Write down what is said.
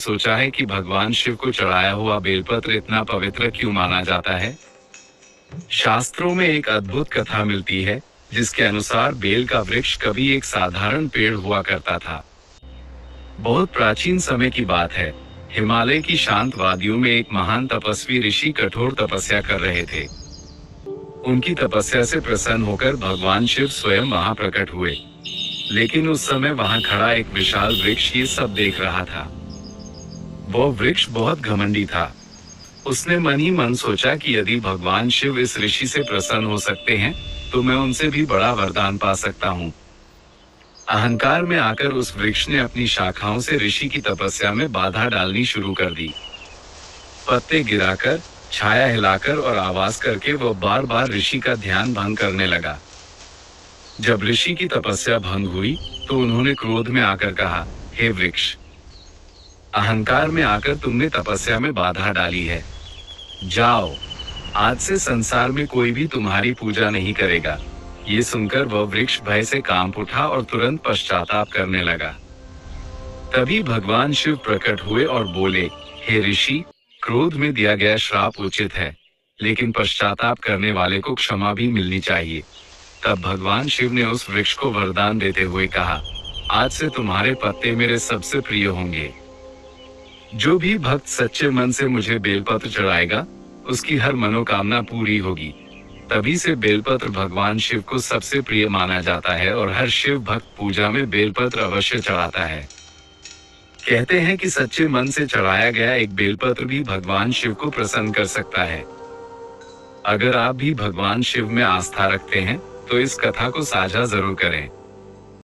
सोचा है कि भगवान शिव को चढ़ाया हुआ बेलपत्र इतना पवित्र क्यों माना जाता है? शास्त्रों में एक अद्भुत कथा मिलती है, जिसके अनुसार बेल का वृक्ष कभी एक साधारण पेड़ हुआ करता था। बहुत प्राचीन समय की बात है। हिमालय की शांत वादियों में एक महान तपस्वी ऋषि कठोर तपस्या कर रहे थे। उनकी तपस्या से प्रसन्न होकर भगवान शिव स्वयं वहां प्रकट हुए। लेकिन उस समय वहां खड़ा एक विशाल वृक्ष ये सब देख रहा था। वो वृक्ष बहुत घमंडी था। उसने मन ही मन सोचा कि यदि भगवान शिव इस ऋषि से प्रसन्न हो सकते हैं, तो मैं उनसे भी बड़ा वरदान पा सकता हूँ। अहंकार में आकर उस वृक्ष ने अपनी शाखाओं से ऋषि की तपस्या में बाधा डालनी शुरू कर दी। पत्ते गिराकर, छाया हिलाकर और आवाज करके वह बार बार ऋषि का ध्यान भंग करने लगा। जब ऋषि की तपस्या भंग हुई, तो उन्होंने क्रोध में आकर कहा, हे वृक्ष, अहंकार में आकर तुमने तपस्या में बाधा डाली है। जाओ, आज से संसार में कोई भी तुम्हारी पूजा नहीं करेगा। ये सुनकर वह वृक्ष भय से कांप उठा और तुरंत पश्चाताप करने लगा। तभी भगवान शिव प्रकट हुए और बोले, हे ऋषि, क्रोध में दिया गया श्राप उचित है, लेकिन पश्चाताप करने वाले को क्षमा भी मिलनी चाहिए। तब भगवान शिव ने उस वृक्ष को वरदान देते हुए कहा, आज से तुम्हारे पत्ते मेरे सबसे प्रिय होंगे। जो भी भक्त सच्चे मन से मुझे बेलपत्र चढ़ाएगा, उसकी हर मनोकामना पूरी होगी। तभी से बेलपत्र भगवान शिव को सबसे प्रिय माना जाता है और हर शिव भक्त पूजा में बेलपत्र अवश्य चढ़ाता है। कहते हैं कि सच्चे मन से चढ़ाया गया एक बेलपत्र भी भगवान शिव को प्रसन्न कर सकता है। अगर आप भी भगवान शिव में आस्था रखते हैं, तो इस कथा को साझा जरूर करें।